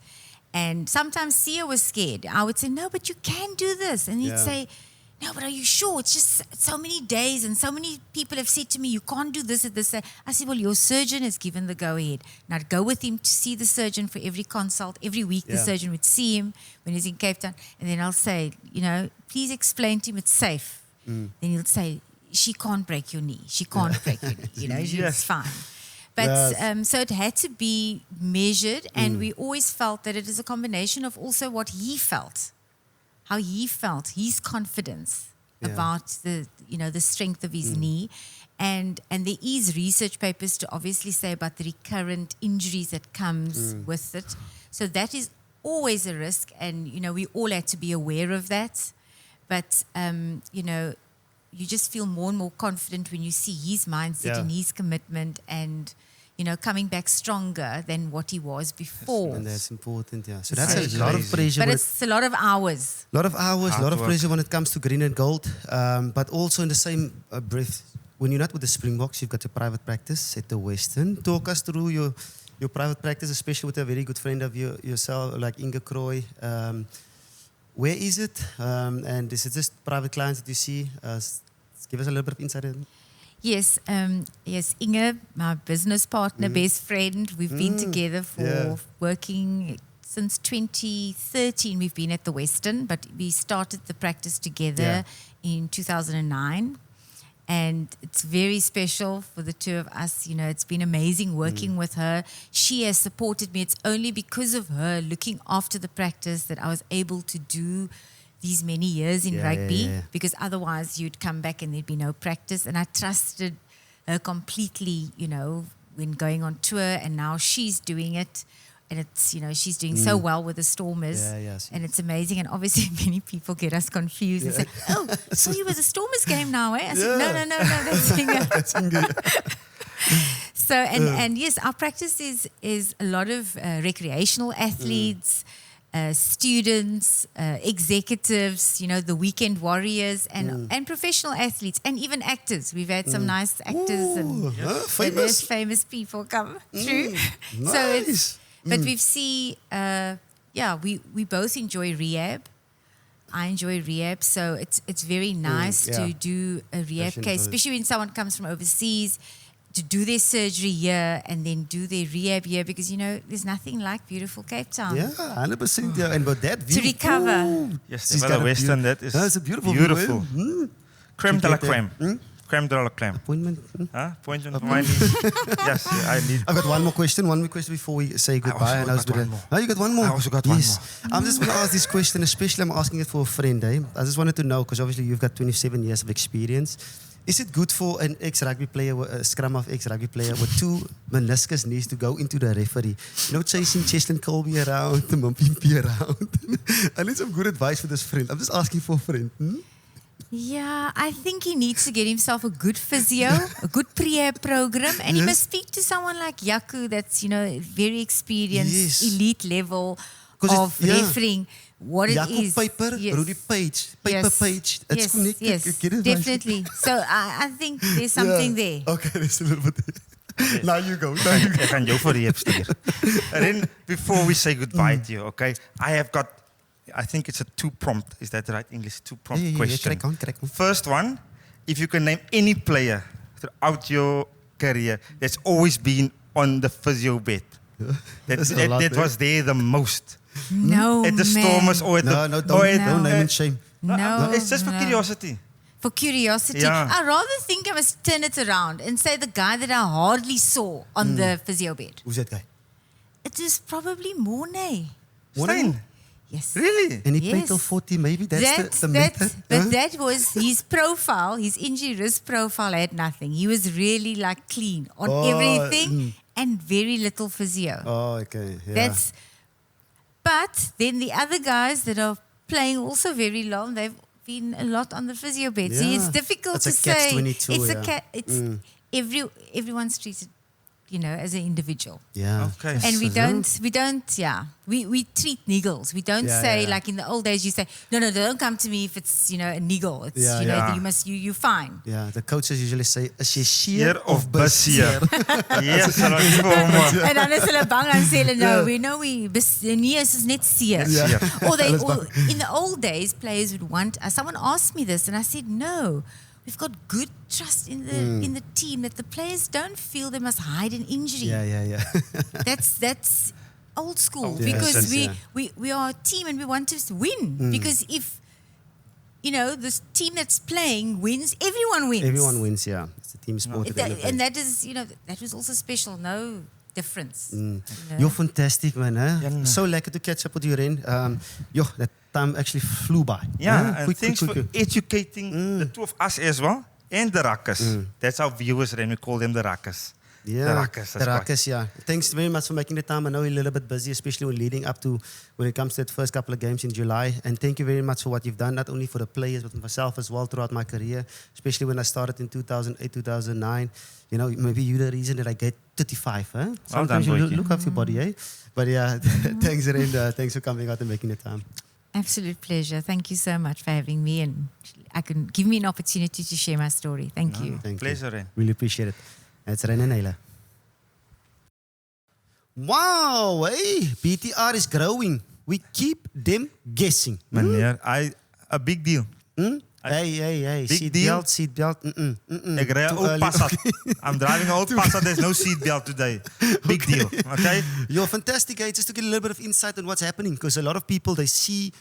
And sometimes Sia was scared. I would say, no, but you can do this. And he'd say, no, but are you sure? It's just so many days and so many people have said to me, you can't do this at this. I said, well, your surgeon has given the go-ahead. Now I'd go with him to see the surgeon for every consult. Every week the surgeon would see him when he's in Cape Town. And then I'll say, you know, please explain to him it's safe. Then he'll say, she can't break your knee. She can't break your knee. You know, she's fine. But Yes. so it had to be measured, and we always felt that it is a combination of also what he felt, how he felt, his confidence about the strength of his knee. And there is research papers to obviously say about the recurrent injuries that comes with it. So that is always a risk, and we all had to be aware of that. But you just feel more and more confident when you see his mindset and his commitment, and coming back stronger than what he was before. And that's important, yeah. So that's a lot of pressure. But it's a lot of hours. A lot of hours, a lot of work. pressure when it comes to green and gold. But also in the same breath, when you're not with the Springboks, you've got a private practice at the Western. Talk us through your private practice, especially with a very good friend of yourself, like Inge Kroy. Where is it? And is it just private clients that you see? Give us a little bit of insight. Yes, Inge, my business partner, best friend. We've been together for working since 2013. We've been at the Western, but we started the practice together in 2009. And it's very special for the two of us. It's been amazing working with her. She has supported me. It's only because of her looking after the practice that I was able to do these many years in rugby, because otherwise you'd come back and there'd be no practice. And I trusted her completely, when going on tour, and now she's doing it. And it's, she's doing so well with the Stormers. And it's amazing. And obviously many people get us confused and say, oh, so you were the Stormers game now, eh? I said, no, that's Inge. That's Inge. So, and yes, our practice is a lot of recreational athletes, students, executives, the weekend warriors, and professional athletes, and even actors. We've had some nice actors and famous people come through. Nice. So it's, but we've seen, we both enjoy rehab. I enjoy rehab, so it's very nice to do a rehab case, especially when someone comes from overseas, to do their surgery here and then do their rehab here, because there's nothing like beautiful Cape Town. Yeah, 100%. Yeah, and with that view, to recover. Yes, she's well, got the a Western, beaut- that is that's a beautiful. beautiful. View, Creme de la get that. creme. Creme de la creme. Appointment. Huh? Appointment for my niece. Yes, I need. I've got one more question before we say goodbye. also got one more. Oh, you got one more? I also got one I'm just going to ask this question, especially I'm asking it for a friend. I just wanted to know, because obviously you've got 27 years of experience. Is it good for an ex-rugby player, a scrum of ex-rugby player with 2 meniscus knees to go into the referee? Chasing Cheslin Colby around, the Mumpimpi around. I need some good advice for this friend. I'm just asking for a friend. Yeah, I think he needs to get himself a good physio, a good prehab program, and he must speak to someone like Jaco, that's very experienced, elite level of refereeing. What Jaco, it is. Peyper, Rudy Page, Peyper Page. It's connected. Yes, definitely. So I think there's something there. Okay, there's a little bit there. Now you go. Ek gaan jou vir die stuur. And then before we say goodbye to you, okay, I think it's a 2-prompt. Is that the right English? 2-prompt question. Crack on. First one, if you can name any player throughout your career that's always been on the physio bed, that was there the most. No, At the Stormers or at don't name and shame. No, it's just for curiosity. For curiosity. Yeah. I rather think I must turn it around and say the guy that I hardly saw on the physio bed. Who's that guy? It is probably Mornay. Stein? Yes. Really? And he played till 40, maybe? That's the method. But that was his profile, his injury risk profile had nothing. He was really like clean on everything and very little physio. Oh, okay. Yeah. But then the other guys that are playing also very long, they've been a lot on the physio bed. So it's difficult to say. Everyone's treated, as an individual. Yeah. Okay. And we treat niggles. We don't say like in the old days you say, no, don't come to me if it's, a niggle. It's, you're fine. Yeah, the coaches usually say, is jy Seer of beseer? Yes, hulle En dan is hulle bang en sê hulle no, we know nee, is net seer. Or in the old days, players would want, someone asked me this and I said, no, we've got good trust in the team that the players don't feel they must hide an injury. Yeah. That's old school because we are a team and we want to win. Because if this team that's playing wins, everyone wins. Everyone wins, yeah. It's a team sport. And that is, that was also special. No difference. You're fantastic, man. Huh? So lekker to catch up with you, Ren. That time actually flew by. Yeah, and quick, thanks for educating the two of us as well and the Ruckers. That's our viewers, Ren. We call them the Ruckers. Yeah, the Ruckers, yeah. Thanks very much for making the time. I know you're a little bit busy, especially when leading up to when it comes to that first couple of games in July. And thank you very much for what you've done, not only for the players, but for myself as well throughout my career, especially when I started in 2008, 2009. Maybe you're the reason that I get 35. Huh? Sometimes you look after your body, eh? But yeah, thanks, Rene. Thanks for coming out and making the time. Absolute pleasure. Thank you so much for having me, and give me an opportunity to share my story. Thank you. Pleasure, Ren. Really appreciate it. That's Rene Naylor. Wow, hey, BTR is growing. We keep them guessing. Meneer, a big deal. Hey, Big deal. Seatbelt. Ik rij een old Passat. I'm driving an old Passat. There's no seatbelt today. Big deal, okay? You're fantastic, hey. Just to get a little bit of insight on what's happening, because a lot of people, they see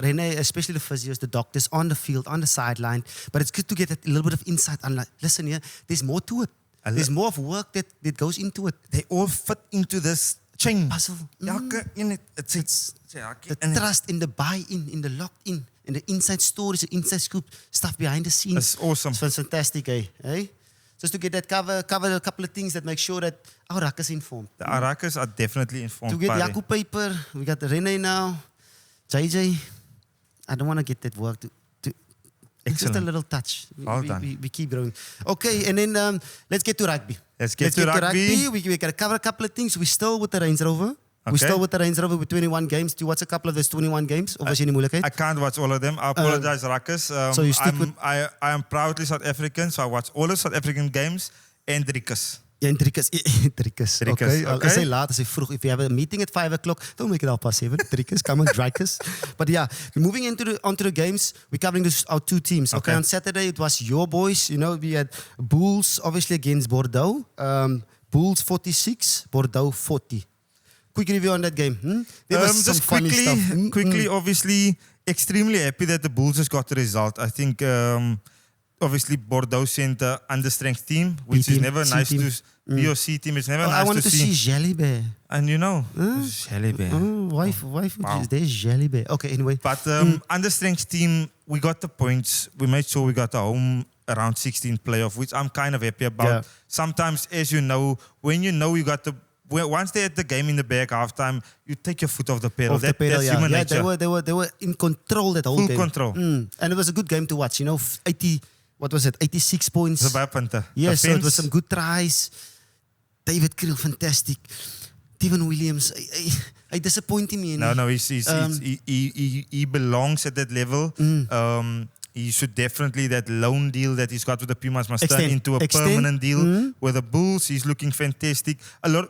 Rene, especially the physios, the doctors, on the field, on the sideline. But it's good to get a little bit of insight on, like, listen here, there's more to it. There's more of work that goes into it. They all fit into this chain. Puzzle. It's the trust in the buy-in, in the locked-in, in the inside stories, the inside scoop, stuff behind the scenes. That's awesome. It's fantastic, hey? Just to get that cover a couple of things that make sure that our Ruckers informed. The Ruckers are definitely informed. To get Jaco, Peyper, we got Rene now, JJ. I don't want to get that work to just a little touch. Well done. We keep growing. Okay, and then let's get to rugby. Let's get to rugby. We got to cover a couple of things. We're still with the Range Rover. Okay. We're still with the Range Rover with 21 games. Do you watch a couple of those 21 games? Of was je nie moeilijkheid? I can't watch all of them. I apologize, Ruckers. So you stick with... I am proudly South African, so I watch all the South African games and Ruckers. Ja, en Ruckers. Okay. I say laat, I say vroeg. If you have a meeting at 5 o'clock, don't make it 7:30. Ruckers, come on, Ruckers. But yeah, moving onto the games, we're covering our two teams. Okay, on Saturday it was your boys. We had Bulls obviously against Bordeaux. Bulls 46, Bordeaux 40. Quick review on that game. There was some funny stuff. Quickly, obviously, extremely happy that the Bulls has got the result. I think. Obviously, Bordeaux sent an understrength team, which B-team, is never nice to be your C team. It's never nice to see. I wanted to see Jelly Bear. And Jelly Bear. Why there's Jelly Bear? Okay, anyway. But understrength team, we got the points. We made sure we got a home around 16 playoff, which I'm kind of happy about. Yeah. Sometimes, as you know, when you got the once they had the game in the bag halftime, you take your foot off the pedal. That's human nature. They were in control that whole game. Full control. And it was a good game to watch. 86 points. Yes, so it was some good tries. David Kriel, fantastic. Steven Williams, I disappointed me. No, he belongs at that level. He should definitely, that loan deal that he's got with the Pumas must turn into a permanent deal. With the Bulls, he's looking fantastic.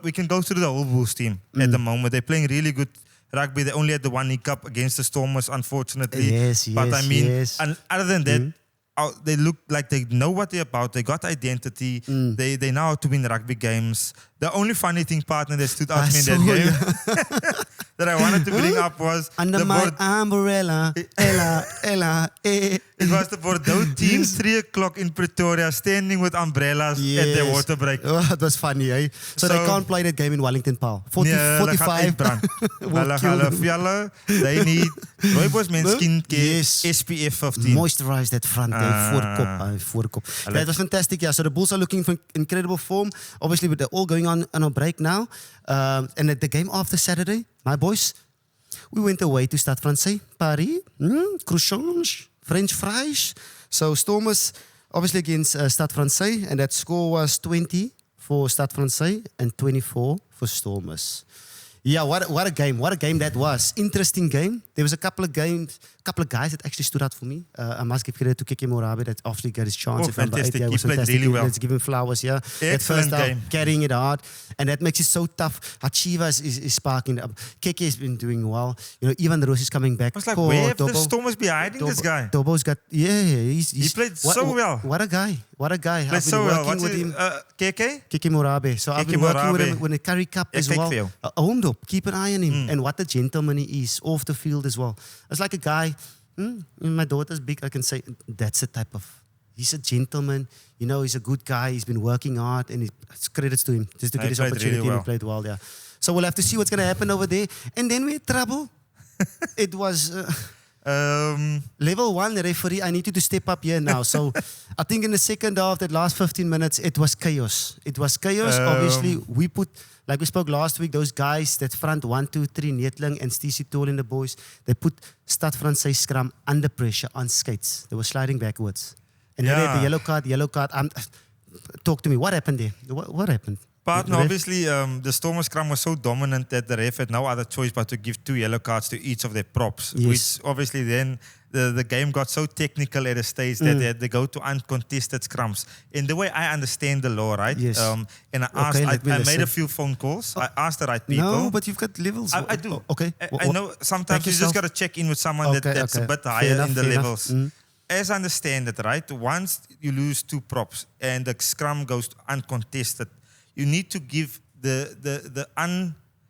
We can go through the whole Bulls team at the moment. They're playing really good rugby. They only had the one hiccup against the Stormers, unfortunately. But and other than that, they look like they know what they're about. They got identity. They know how to win rugby games. The only funny thing, partner, that stood out to me in that game that I wanted to bring up was under my umbrella, Ella. It was the Bordeaux team, 3 o'clock in Pretoria, standing with umbrellas at their water break. Oh, it was funny, eh? So they can't play that game in Wellington, Paul. 45. They need Rooibos Man skincare, SPF 15. Moisturize that front, voorkop. That was fantastic, yeah. So the Bulls are looking for incredible form. Obviously, they're all going on a break now. And at the game after Saturday, my boys, we went away to Stade Francais, Paris, croissants, French fries. So Stormers, obviously against Stade Francais, and that score was 20 for Stade Francais and 24 for Stormers. Yeah, what a game! What a game that was. Interesting game. There was a couple of guys that actually stood out for me. I must give credit to Keke Morabe that after he got his chance. Fantastic! He played really well. Let's give him flowers. Yeah, excellent game. Carrying it hard, and that makes it so tough. Hachiva is sparking up. Keke has been doing well. Ivan Roos is coming back. I was like, where have the Stormers be hiding this guy? Dobo's got he played so well. What a guy! Played I've been so working well. with him. Keke Morabe. So I've been working with him when the Curry Cup as well. Keep an eye on him. And what a gentleman he is off the field as well. It's like a guy, My daughter's big. I can say that's the type of. He's a gentleman. He's a good guy. He's been working hard, and it's credits to him just to get his opportunity. Really well. And he played well. Yeah. So we'll have to see what's going to happen over there. And then we had trouble. It was level 1 referee. I need you to step up here now. So I think in the second half, that last 15 minutes, it was chaos. Obviously, we put, like we spoke last week, those guys that front 1, 2, 3, Neetling and Stacey Toll and the boys, they put Stad Francais scrum under pressure on skates. They were sliding backwards. And then they had the yellow card. Talk to me. What happened there? What happened? But obviously, the Stormers scrum was so dominant that the ref had no other choice but to give 2 yellow cards to each of their props. Yes. Which obviously then the game got so technical at a stage that they had to go to uncontested scrums. In the way I understand the law, right? Yes. And I asked, I made a few phone calls. I asked the right people. No, but you've got levels. I do. Okay. I know sometimes you just got to check in with someone that's a bit higher in the levels. As I understand it, right? Once you lose 2 props and the scrum goes uncontested, you need to give the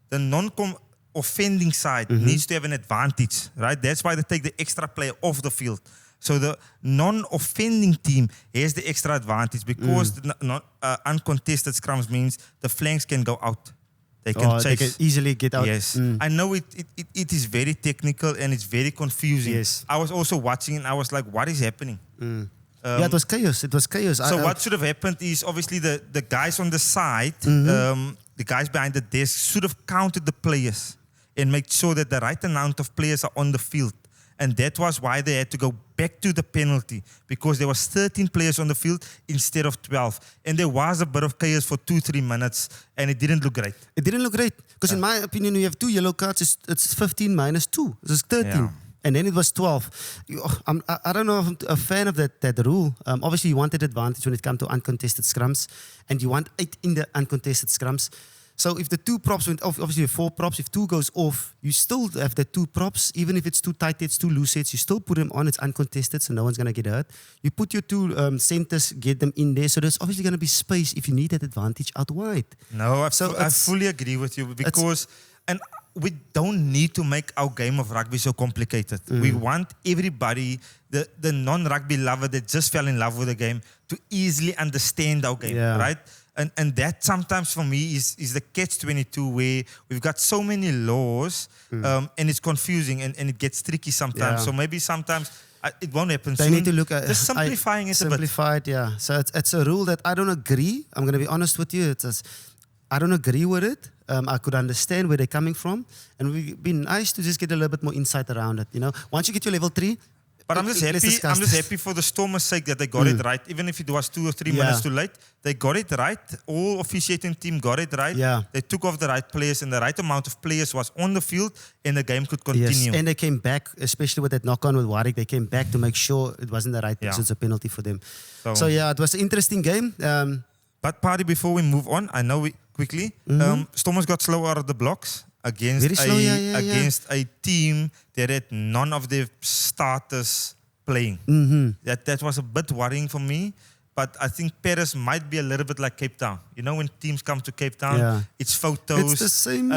non-offending side needs to have an advantage, right? That's why they take the extra player off the field. So the non-offending team has the extra advantage because the uncontested scrums means the flanks can go out. They can chase. They can easily get out. Yes. I know it is very technical and it's very confusing. Yes. I was also watching and I was like, what is happening? It was chaos. So what should have happened is obviously the guys on the side, the guys behind the desk should have counted the players and make sure that the right amount of players are on the field. And that was why they had to go back to the penalty because there was 13 players on the field instead of 12. And there was a bit of chaos for 2-3 minutes and it didn't look great. It didn't look great because in my opinion, you have 2 yellow cards. It's 15 minus 2. It's 13. Yeah. And then it was 12. I don't know if I'm a fan of that rule. Obviously, you want that advantage when it comes to uncontested scrums. And you want 8 in the uncontested scrums. So if the 2 props went off, obviously 4 props, if 2 goes off, you still have the 2 props. Even if it's 2 tight heads, 2 loose heads, you still put them on. It's uncontested, so no one's going to get hurt. You put your 2 centers, get them in there. So there's obviously going to be space if you need that advantage out wide. No, I fully agree with you because... And we don't need to make our game of rugby so complicated. We want everybody, the non-rugby lover that just fell in love with the game, to easily understand our game, right? And that sometimes for me is the catch-22 where we've got so many laws and it's confusing and it gets tricky sometimes. So maybe sometimes it won't happen soon. They need to look at just simplifying it a bit. Simplified, yeah. So it's a rule that I don't agree. I'm going to be honest with you. I don't agree with it. I could understand where they're coming from, and it would be nice to just get a little bit more insight around it. Once you get your level 3. But I'm just happy for the Stormers' sake that they got it right. Even if it was 2 or 3 minutes too late, they got it right. All officiating team got it right. Yeah. They took off the right players, and the right amount of players was on the field, and the game could continue. Yes. And they came back, especially with that knock-on with Warwick. They came back to make sure it wasn't the right so it's a penalty for them. So it was an interesting game. But Paddy, before we move on, I know quickly, Stormers got slow out of the blocks against a team that had none of their starters playing. That was a bit worrying for me. But I think Paris might be a little bit like Cape Town. When teams come to Cape Town, it's photos. It's the same.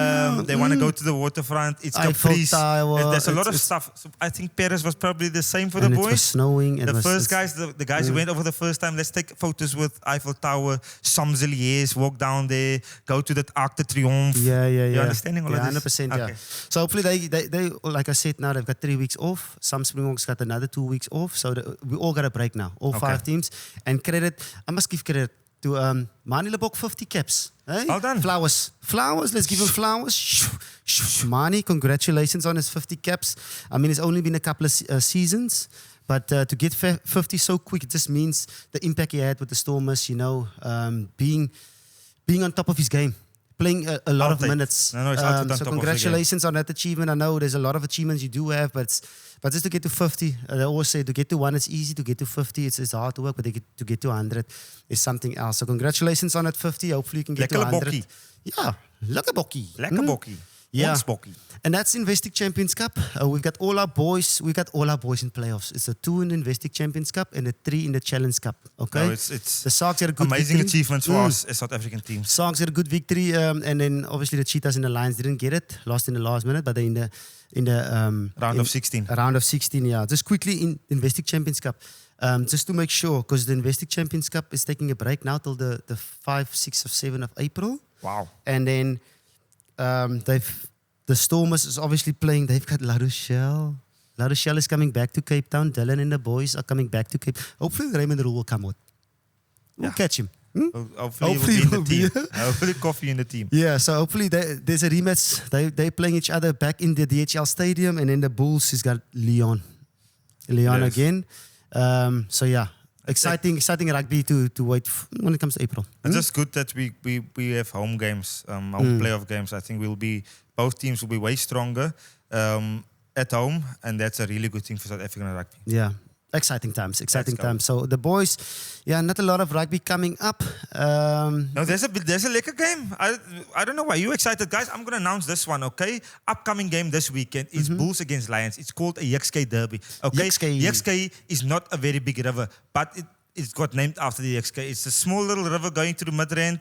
They want to go to the waterfront. It's Caprice. There's a lot of stuff. So I think Paris was probably the same for the boys. It was snowing. The guys who went over the first time, let's take photos with Eiffel Tower, Champs-Élysées, walk down there, go to the Arc de Triomphe. You're understanding all of this? 100%, yeah. So hopefully they, like I said, now they've got 3 weeks off. Some Springboks got another 2 weeks off. So we all got a break now, all 5 teams. And I must give credit to Mani Lebok, 50 caps. Hey? Well done. Flowers, let's give him flowers. Mani, congratulations on his 50 caps. I mean, it's only been a couple of seasons, but to get 50 so quick, it just means the impact he had with the Stormers, being on top of his game. Playing a lot of minutes. So congratulations on that achievement. I know there's a lot of achievements you do have, but just to get to 50, I always say to get to 1 it's easy, to get to 50 it's hard to work, but to get to 100 is something else. So congratulations on that 50. Hopefully you can get to 100. Bokkie. Yeah, lekker bokkie. Lekker bokkie. Yeah. Spokkie. And that's Investic Champions Cup. We've got all our boys. We got all our boys in playoffs. It's a 2 in the Investic Champions Cup and a 3 in the Challenge Cup. Okay. No, it's the Sharks had a good amazing victory. achievements for us as South African teams. Sharks had a good victory, and then obviously the Cheetahs and the Lions didn't get it. Lost in the last minute, but they're in the Round of 16. Round of 16, yeah. Just quickly in Investic Champions Cup, just to make sure, because the Investic Champions Cup is taking a break now till the 5, 6, or 7 of April. Wow. And then the Stormers is obviously playing. They've got La Rochelle. La Rochelle is coming back to Cape Town. Dylan and the boys are coming back to Cape. Hopefully Raymond Roux will come out. We'll catch him. Hopefully he will be in the team. Hopefully Coffee in the team. Yeah, so hopefully there's a rematch. They're playing each other back in the DHL Stadium, and then the Bulls has got Leon Yes. again. So yeah, exciting rugby to wait when it comes to April. It's just good that we have home games, home playoff games. I think both teams will be way stronger at home, and that's a really good thing for South African rugby. Yeah. Exciting times. Let's go. So the boys, not a lot of rugby coming up. No, there's a lekker game. I don't know why you're excited, guys. I'm going to announce this one, okay? Upcoming game this weekend is Bulls against Lions. It's called a Jaco Derby, okay? Jaco is not a very big river, but it's got named after the Jaco. It's a small little river going through Midrand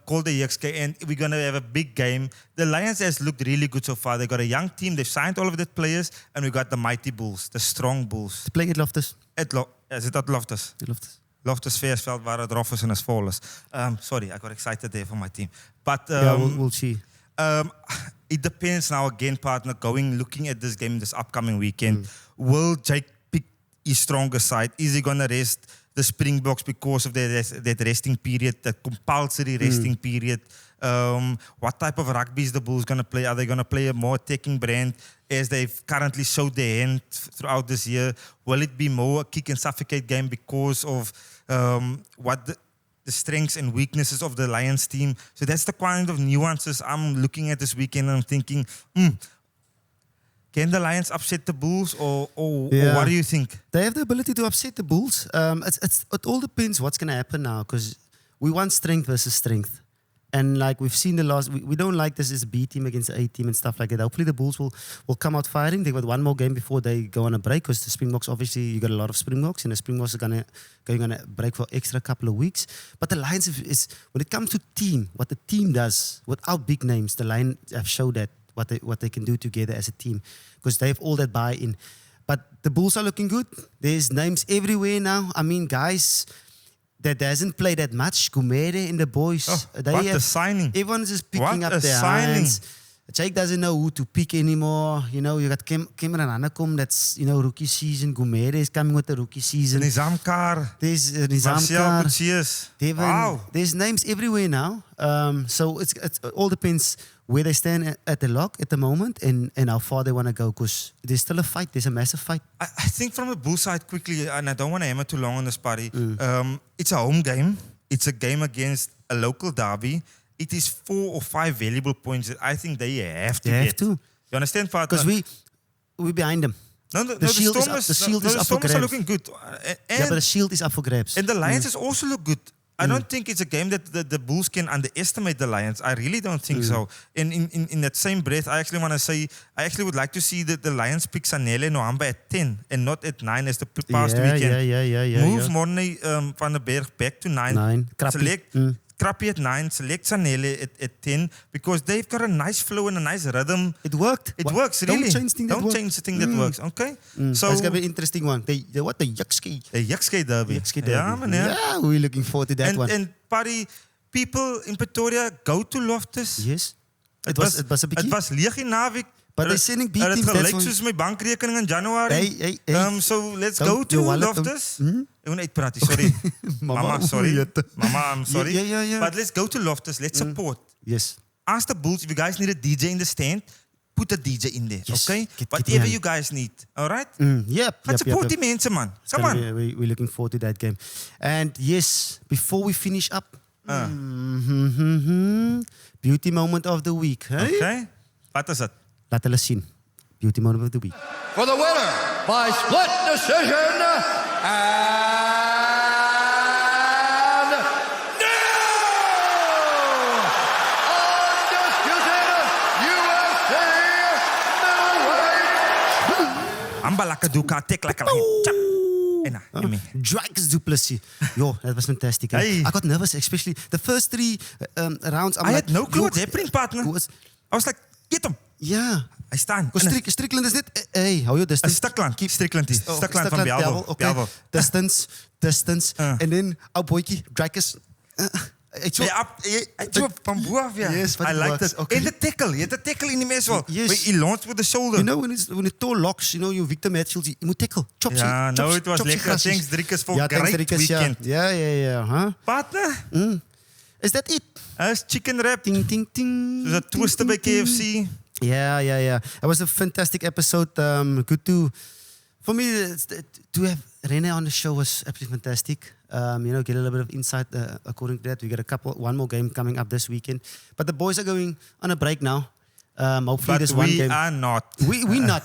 called the Jaco, and we're going to have a big game. The Lions has looked really good so far. They got a young team. They've signed all of the players, and we got the mighty Bulls, the strong Bulls. They're playing at Loftus. Is it at Loftus? Loftus Veersveld, waar het rof is en as vol is. Sorry, I got excited there for my team. But we'll see. It depends now again, partner, looking at this game this upcoming weekend. Will Jake pick his stronger side? Is he going to rest the Springboks because of that resting period, that compulsory resting period? What type of rugby is the Bulls going to play? Are they going to play a more attacking brand as they've currently showed their hand throughout this year? Will it be more a kick and suffocate game because of what the strengths and weaknesses of the Lions team? So that's the kind of nuances I'm looking at this weekend, and I'm thinking, can the Lions upset the Bulls, or what do you think? They have the ability to upset the Bulls. It all depends what's going to happen now, because we want strength versus strength. And like we've seen we don't like this as a B team against the A team and stuff like that. Hopefully the Bulls will come out firing. They've got one more game before they go on a break, because the Springboks, obviously you got a lot of Springboks, and the Springboks are going on a break for extra couple of weeks. But the Lions is when it comes to team, what the team does without big names, the Lions have showed that what they can do together as a team, because they have all that buy-in. But the Bulls are looking good. There's names everywhere now. I mean, guys that hasn't played that much, Gumede and the boys. What a signing. Everyone's just picking up their hands. Jake doesn't know who to pick anymore. You got Cameron Hanekom, that's, rookie season. Gumede is coming with the rookie season. Nizamkar. There's Nizamkar. Devin. Wow. There's names everywhere now. So it all depends where they stand at the lock at the moment, and how far they want to go, because there's still a fight. There's a massive fight. I think from the Bull side quickly, and I don't want to hammer too long on this party, it's a home game. It's a game against a local derby. It is 4 or 5 valuable points that I think they have to get. You understand, partner? Because we're behind them. The shield is up for grabs. Are looking good. But the shield is up for grabs. And the Lions has also looked good. I don't think it's a game that the Bulls can underestimate the Lions. I really don't think so. In that same breath, I actually want to say, I actually would like to see that the Lions pick Sanele Nohamba at 10 and not at 9 as the past weekend. Move Morne van der Berg back to 9. Select Krappie at 9, select Sanele at 10, because they've got a nice flow and a nice rhythm. It worked. It works, really. Don't change the thing that works, okay? So it's going to be an interesting one. The Jaco? The Jaco Derby. Yeah, we're looking forward to that one. And Paddy, people in Pretoria go to Loftus. Yes. It was a big. It was leeg in naweek. But they're sending big teams. Het gelijk soos my bankrekening in January. Hey. So let's go to Loftus. Ik wil uitpraat, sorry. Mama, sorry. Mama, I'm sorry. Yeah. But let's go to Loftus. Let's support. Yes. Ask the Bulls if you guys need a DJ in the stand. Put a DJ in there, yes. Okay? Whatever you guys need, all right? Yep. Support die mensen, man. Come on. We're looking forward to that game. And yes, before we finish up, beauty moment of the week. Hey? Okay. Wat is het? Laat hulle sien. Beauty moment of the week. For the winner by split decision, and new undisputed U.S. Gamba like a duka, take like a chap. En Dragons Duplessis. Yo, that was fantastic. Eh? Hey. I got nervous, especially the first 3 rounds. I had no clue what's happening, partner. I was like, get him. Yeah. Hy staan. Strickland is net, hey, hou jou distance. Stikland, keep Strickland hier. Stikland van Belwel. Okay. Distance. And then, our boykie, Dragons. Van bo af, ja. Yes, I like that. Okay. En the tackle. Jy het 'n tackle in die mes wel. Yes. He launched with the shoulder. You know, when it toe locks, you know, you Victor Matfield, you moet tackle. Chopsy. Ja, nou het was lekker. Thanks Driekus for great weekend. Yeah. Huh? Partner? Is that it? Is chicken wrap. Ting, ting, ting. Soos 'n twister by KFC. Yeah. It was a fantastic episode. Good to, for me, to have Rene on the show was absolutely fantastic. Get a little bit of insight according to that. We got one more game coming up this weekend. But the boys are going on a break now. Hopefully But there's one game. we are not. We not.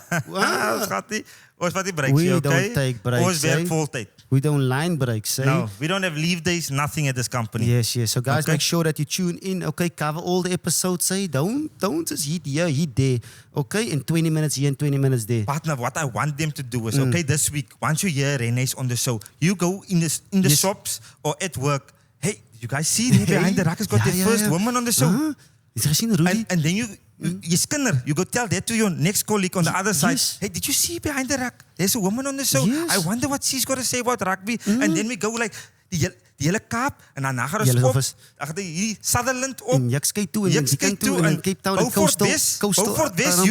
Ons vat die breaks, We okay? don't take breaks, Ons werk eh? voltyd. We don't line breaks. Eh? No, we don't have leave days, nothing at this company. Yes. So guys, Okay. make sure that you tune in. Okay, cover all the episodes. Say don't just hit here, hit there. Okay, in 20 minutes here and 20 minutes there. Partner, what I want them to do is, okay, this week, once you hear Rene's on the show, you go in the Yes. shops or at work. Hey, you guys see Behind the Ruck has got their first woman on the show. Is er gezien, Rudy? And then you skinner, you go tell that to your next colleague on the other side. Yes. Hey, did you see Behind the Ruck? There's a woman on the show. Yes. I wonder what she's got to say about rugby. And then we go like, die hele Kaap, en dan gaan Julle ons op, was- dan gaan hier Sutherland op, In Jaksky toe, en Jaksky Jaksky toe, toe, en en Cape Town, en Beaufort Coastal. West. Beaufort West,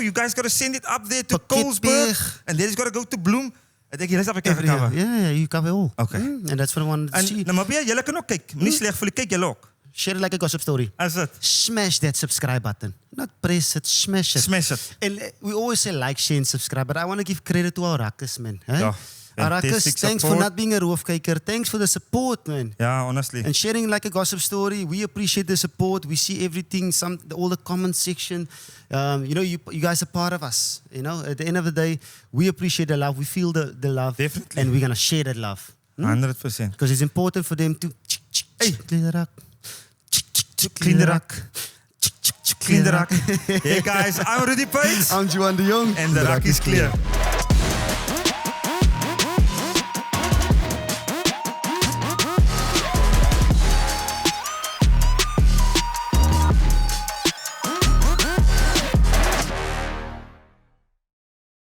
you guys got to send it up there to Pieter. Colesburg. And then it's got to go to Bloem. I think julle is op Every cover. yeah, you cover all. Okay. And that's what I wanted to En see. nou maar baie, julle kan ook kyk. Moenie sleg voel, kyk julle ook. Share it like a gossip story. As it. Smash that subscribe button. Not press it, smash it. Smash it. And we always say like, share, and subscribe, but I want to give credit to our Ruckers, man. Huh? Yeah, Our Ruckers, fantastic thanks for support. not being a roofkiker. Thanks for the support, man. Ja, honestly. And sharing like a gossip story, we appreciate the support. We see everything, all the comment section. You guys are part of us. You know, at the end of the day, we appreciate the love. We feel the love. Definitely. And we're going to share that love. 100%. Because it's important for them to clean the ruck. Clean the ruck. Clean the ruck. Hey guys, I'm Rudy Pates. I'm Juan de Jong. And the ruck is clear.